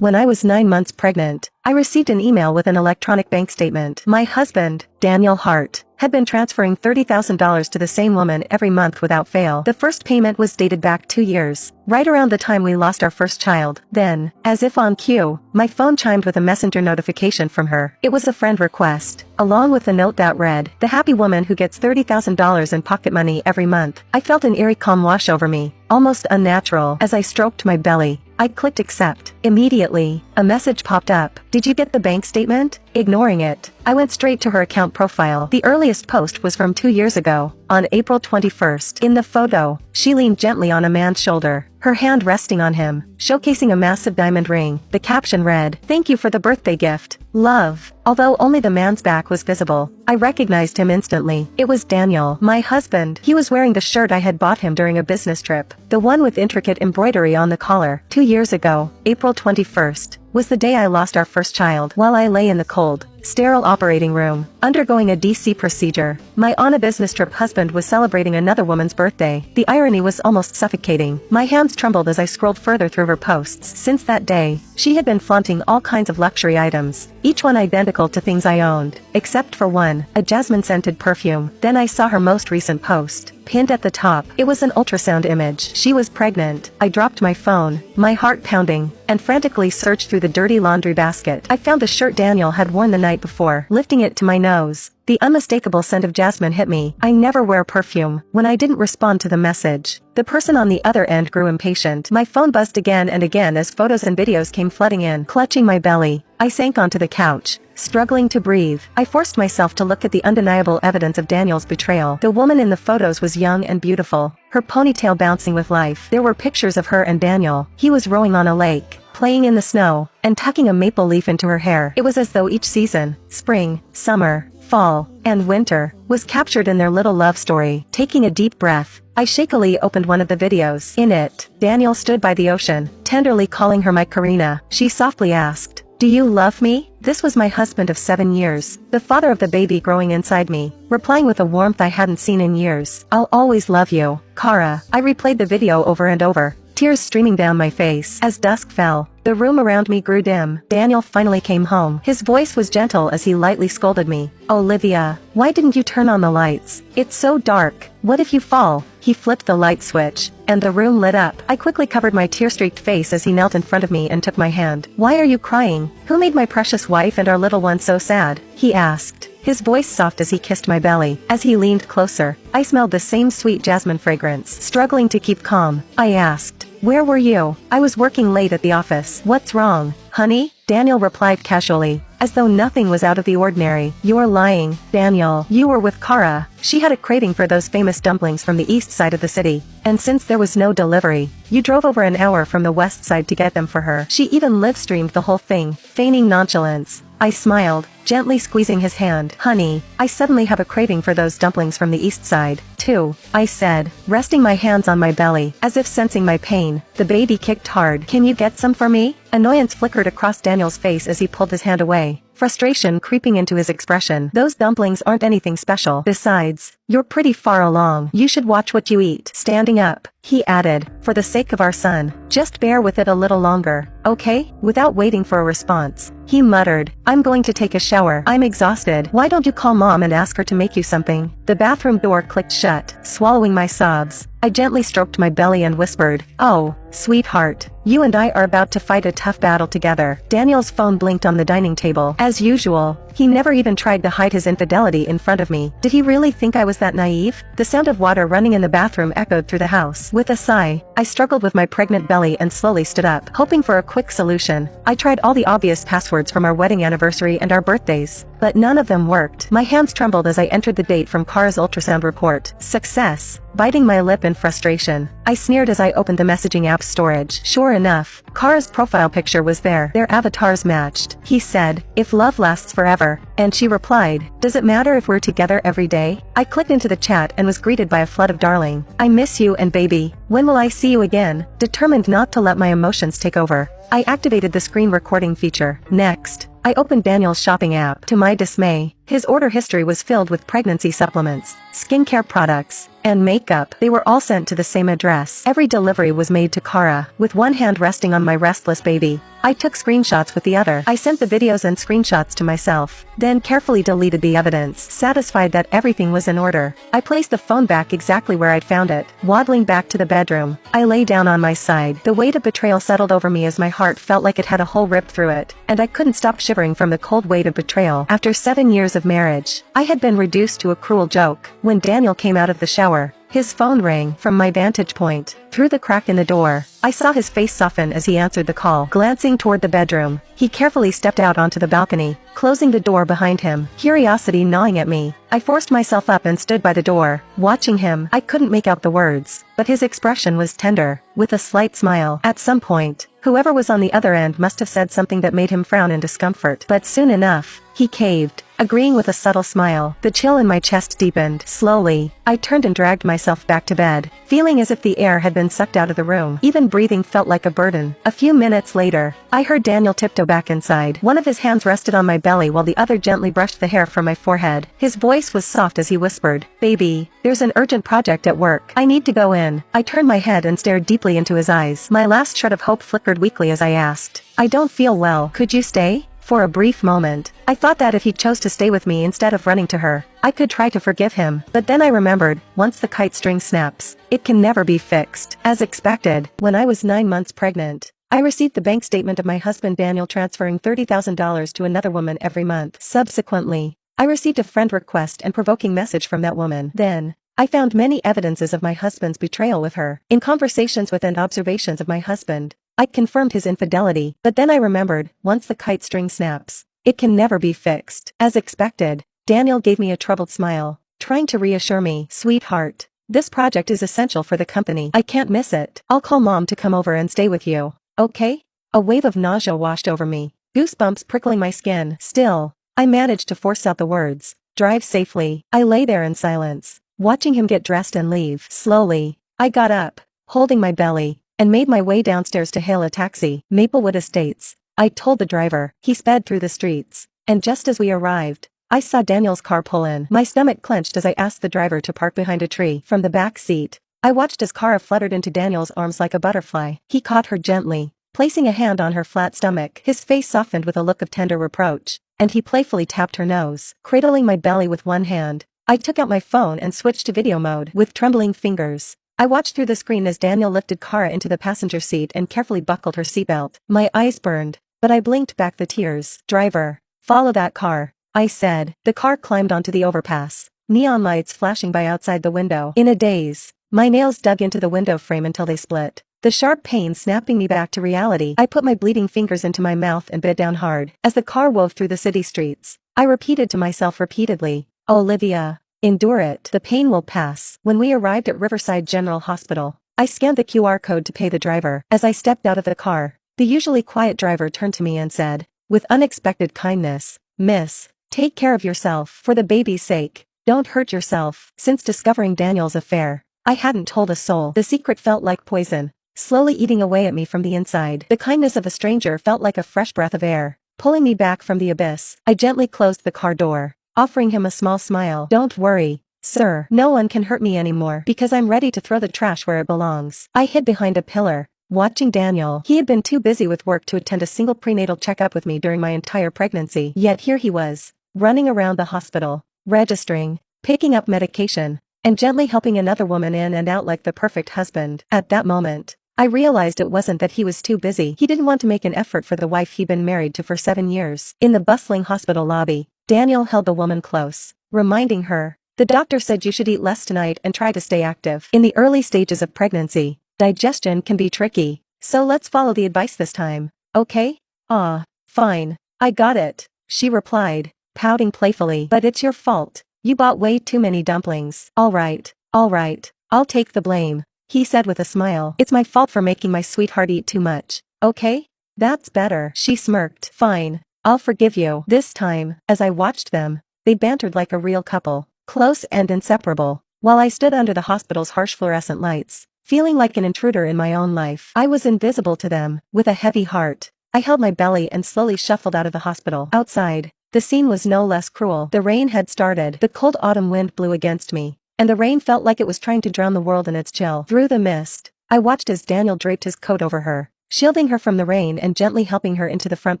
When I was 9 months pregnant, I received an email with an electronic bank statement. My husband, Daniel Hart, had been transferring $30,000 to the same woman every month without fail. The first payment was dated back 2 years, right around the time we lost our first child. Then, as if on cue, my phone chimed with a messenger notification from her. It was a friend request, along with a note that read, "The happy woman who gets $30,000 in pocket money every month." I felt an eerie calm wash over me, almost unnatural. As I stroked my belly, I clicked accept. Immediately, a message popped up. "Did you get the bank statement?" Ignoring it, I went straight to her account profile. The earliest post was from 2 years ago, on April 21st. In the photo, she leaned gently on a man's shoulder, her hand resting on him, showcasing a massive diamond ring. The caption read, "Thank you for the birthday gift. Love." Although only the man's back was visible, I recognized him instantly. It was Daniel, my husband. He was wearing the shirt I had bought him during a business trip, the one with intricate embroidery on the collar. 2 years ago, April 21st, was the day I lost our first child. While I lay in the cold, sterile operating room, undergoing a DC procedure, my on-a-business trip husband was celebrating another woman's birthday. The irony was almost suffocating. My hands trembled as I scrolled further through her posts. Since that day, she had been flaunting all kinds of luxury items, each one identical to things I owned, except for one, a jasmine-scented perfume. Then I saw her most recent post. Pinned at the top, it was an ultrasound image. She was pregnant. I dropped my phone, my heart pounding, and frantically searched through the dirty laundry basket. I found the shirt Daniel had worn the night before. Lifting it to my nose, the unmistakable scent of jasmine hit me. I never wear perfume. When I didn't respond to the message, the person on the other end grew impatient. My phone buzzed again and again as photos and videos came flooding in. Clutching my belly, I sank onto the couch, struggling to breathe. I forced myself to look at the undeniable evidence of Daniel's betrayal. The woman in the photos was young and beautiful, her ponytail bouncing with life. There were pictures of her and Daniel. He was rowing on a lake, playing in the snow, and tucking a maple leaf into her hair. It was as though each season, spring, summer, fall, and winter, was captured in their little love story. Taking a deep breath, I shakily opened one of the videos. In it, Daniel stood by the ocean, tenderly calling her my Karina. She softly asked, "Do you love me?" This was my husband of 7 years, the father of the baby growing inside me, replying with a warmth I hadn't seen in years. "I'll always love you, Kara." I replayed the video over and over, tears streaming down my face. As dusk fell, the room around me grew dim. Daniel finally came home. His voice was gentle as he lightly scolded me. "Olivia, why didn't you turn on the lights? It's so dark. What if you fall?" He flipped the light switch, and the room lit up. I quickly covered my tear-streaked face as he knelt in front of me and took my hand. "Why are you crying? Who made my precious wife and our little one so sad?" he asked, his voice soft as he kissed my belly. As he leaned closer, I smelled the same sweet jasmine fragrance. Struggling to keep calm, I asked, "Where were you?" "I was working late at the office." "What's wrong, honey?" Daniel replied casually, as though nothing was out of the ordinary. "You're lying, Daniel. You were with Kara. She had a craving for those famous dumplings from the east side of the city, and since there was no delivery, you drove over an hour from the west side to get them for her." She even live-streamed the whole thing, feigning nonchalance. I smiled, gently squeezing his hand. "Honey, I suddenly have a craving for those dumplings from the east side, too," I said, resting my hands on my belly. As if sensing my pain, the baby kicked hard. "Can you get some for me?" Annoyance flickered across Daniel's face as he pulled his hand away, frustration creeping into his expression. "Those dumplings aren't anything special. Besides, you're pretty far along. You should watch what you eat." Standing up, he added, "For the sake of our son, just bear with it a little longer, okay?" Without waiting for a response, he muttered, "I'm going to take a shower. I'm exhausted. Why don't you call mom and ask her to make you something?" The bathroom door clicked shut, swallowing my sobs. I gently stroked my belly and whispered, "Oh, sweetheart, you and I are about to fight a tough battle together." Daniel's phone blinked on the dining table. As usual, he never even tried to hide his infidelity in front of me. Did he really think I was that naive? The sound of water running in the bathroom echoed through the house. With a sigh, I struggled with my pregnant belly and slowly stood up. Hoping for a quick solution, I tried all the obvious passwords from our wedding anniversary and our birthdays, but none of them worked. My hands trembled as I entered the date from Kara's ultrasound report. Success. Biting my lip in frustration, I sneered as I opened the messaging app's storage. Sure enough, Kara's profile picture was there. Their avatars matched. He said, "If love lasts forever," and she replied, "Does it matter if we're together every day?" I clicked into the chat and was greeted by a flood of "Darling, I miss you and baby, when will I see you again?" Determined not to let my emotions take over, I activated the screen recording feature. Next, I opened Daniel's shopping app. To my dismay, His order history was filled with pregnancy supplements, skincare products, and makeup. They were all sent to the same address. Every delivery was made to Kara, with one hand resting on my restless baby. I took screenshots with the other. I sent the videos and screenshots to myself, then carefully deleted the evidence, satisfied that everything was in order. I placed the phone back exactly where I'd found it. Waddling back to the bedroom, I lay down on my side. The weight of betrayal settled over me as my heart felt like it had a hole ripped through it, and I couldn't stop shivering from the cold weight of betrayal. After 7 years of marriage, I had been reduced to a cruel joke. When Daniel came out of the shower, his phone rang. From my vantage point, through the crack in the door, I saw his face soften as he answered the call. Glancing toward the bedroom, he carefully stepped out onto the balcony, closing the door behind him, curiosity gnawing at me. I forced myself up and stood by the door, watching him. I couldn't make out the words, but his expression was tender, with a slight smile. At some point, whoever was on the other end must have said something that made him frown in discomfort. But soon enough, he caved, agreeing with a subtle smile. The chill in my chest deepened. Slowly, I turned and dragged myself back to bed, feeling as if the air had been sucked out of the room. Even breathing felt like a burden. A few minutes later, I heard Daniel tiptoe back inside. One of his hands rested on my belly while the other gently brushed the hair from my forehead. His voice was soft as he whispered, "Baby, there's an urgent project at work. I need to go in." I turned my head and stared deeply into his eyes. My last shred of hope flickered weakly as I asked, "I don't feel well. Could you stay?" For a brief moment, I thought that if he chose to stay with me instead of running to her, I could try to forgive him. But then I remembered, once the kite string snaps, it can never be fixed. As expected, when I was 9 months pregnant, I received the bank statement of my husband Daniel transferring $30,000 to another woman every month. Subsequently, I received a friend request and provoking message from that woman. Then, I found many evidences of my husband's betrayal with her. In conversations with and observations of my husband, I confirmed his infidelity. But then I remembered, once the kite string snaps, it can never be fixed. As expected, Daniel gave me a troubled smile, trying to reassure me. "Sweetheart, this project is essential for the company. I can't miss it. I'll call Mom to come over and stay with you. Okay?" A wave of nausea washed over me, goosebumps prickling my skin. Still, I managed to force out the words, "Drive safely." I lay there in silence, watching him get dressed and leave. Slowly, I got up, holding my belly, and made my way downstairs to hail a taxi. Maplewood Estates, I told the driver. He sped through the streets, and just as we arrived, I saw Daniel's car pull in. My stomach clenched as I asked the driver to park behind a tree. From the back seat, I watched as Kara fluttered into Daniel's arms like a butterfly. He caught her gently, placing a hand on her flat stomach. His face softened with a look of tender reproach, and he playfully tapped her nose. Cradling my belly with one hand, I took out my phone and switched to video mode. With trembling fingers, I watched through the screen as Daniel lifted Kara into the passenger seat and carefully buckled her seatbelt. My eyes burned, but I blinked back the tears. "Driver, follow that car," I said. The car climbed onto the overpass, neon lights flashing by outside the window. In a daze, my nails dug into the window frame until they split, the sharp pain snapping me back to reality. I put my bleeding fingers into my mouth and bit down hard. As the car wove through the city streets, I repeated to myself repeatedly, "Olivia, endure it. The pain will pass." When we arrived at Riverside General Hospital, I scanned the QR code to pay the driver. As I stepped out of the car, the usually quiet driver turned to me and said, with unexpected kindness, "Miss, take care of yourself. For the baby's sake, don't hurt yourself." Since discovering Daniel's affair, I hadn't told a soul. The secret felt like poison, slowly eating away at me from the inside. The kindness of a stranger felt like a fresh breath of air, pulling me back from the abyss. I gently closed the car door, offering him a small smile. "Don't worry, sir. No one can hurt me anymore because I'm ready to throw the trash where it belongs." I hid behind a pillar, watching Daniel. He had been too busy with work to attend a single prenatal checkup with me during my entire pregnancy. Yet here he was, running around the hospital, registering, picking up medication, and gently helping another woman in and out like the perfect husband. At that moment, I realized it wasn't that he was too busy. He didn't want to make an effort for the wife he'd been married to for 7 years. In the bustling hospital lobby, Daniel held the woman close, reminding her, "The doctor said you should eat less tonight and try to stay active. In the early stages of pregnancy, digestion can be tricky, so let's follow the advice this time, okay?" "Ah, fine. I got it," she replied, pouting playfully. "But it's your fault. You bought way too many dumplings." All right, I'll take the blame," he said with a smile. "It's my fault for making my sweetheart eat too much, okay? That's better." She smirked. "Fine. I'll forgive you." This time, as I watched them, they bantered like a real couple, close and inseparable, while I stood under the hospital's harsh fluorescent lights, feeling like an intruder in my own life. I was invisible to them. With a heavy heart, I held my belly and slowly shuffled out of the hospital. Outside, The scene was no less cruel. The rain had started. The cold autumn wind blew against me, and the rain felt like it was trying to drown the world in its chill. Through the mist, I watched as Daniel draped his coat over her, shielding her from the rain and gently helping her into the front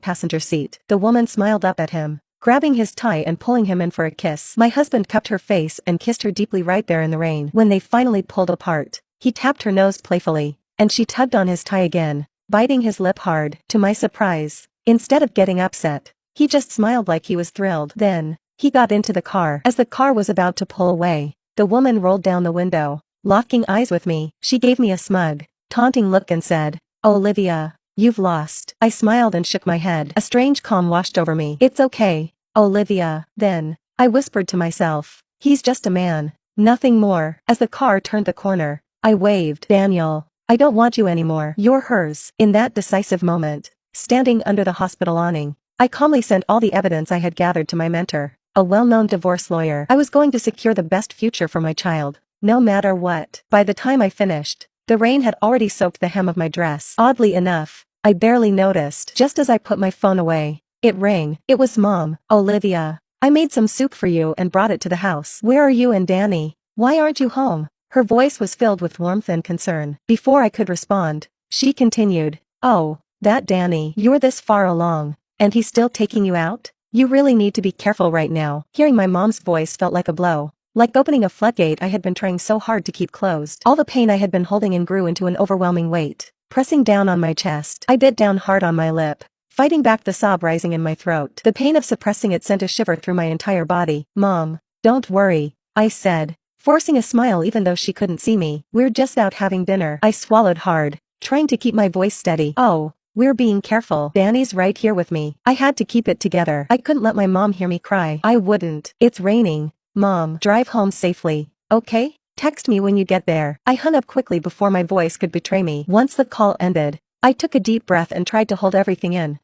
passenger seat. The woman smiled up at him, grabbing his tie and pulling him in for a kiss. My husband cupped her face and kissed her deeply right there in the rain. When they finally pulled apart, he tapped her nose playfully, and she tugged on his tie again, biting his lip hard. To my surprise, instead of getting upset, he just smiled like he was thrilled. Then, he got into the car. As the car was about to pull away, the woman rolled down the window, locking eyes with me. She gave me a smug, taunting look and said, "Olivia, you've lost." I smiled and shook my head. A strange calm washed over me. "It's okay, Olivia." Then, I whispered to myself, "He's just a man, nothing more." As the car turned the corner, I waved. "Daniel, I don't want you anymore. You're hers." In that decisive moment, standing under the hospital awning, I calmly sent all the evidence I had gathered to my mentor, a well-known divorce lawyer. I was going to secure the best future for my child, no matter what. By the time I finished, the rain had already soaked the hem of my dress. Oddly enough, I barely noticed. Just as I put my phone away, it rang. It was Mom. "Olivia, I made some soup for you and brought it to the house. Where are you and Danny? Why aren't you home?" Her voice was filled with warmth and concern. Before I could respond, she continued, "Oh, that Danny. You're this far along, and he's still taking you out? You really need to be careful right now." Hearing my mom's voice felt like a blow, like opening a floodgate I had been trying so hard to keep closed. All the pain I had been holding in grew into an overwhelming weight, pressing down on my chest. I bit down hard on my lip, fighting back the sob rising in my throat. The pain of suppressing it sent a shiver through my entire body. "Mom, don't worry," I said, forcing a smile even though she couldn't see me. "We're just out having dinner." I swallowed hard, trying to keep my voice steady. "Oh, we're being careful. Danny's right here with me." I had to keep it together. I couldn't let my mom hear me cry. I wouldn't. "It's raining. Mom, drive home safely, okay? Text me when you get there." I hung up quickly before my voice could betray me. Once the call ended, I took a deep breath and tried to hold everything in,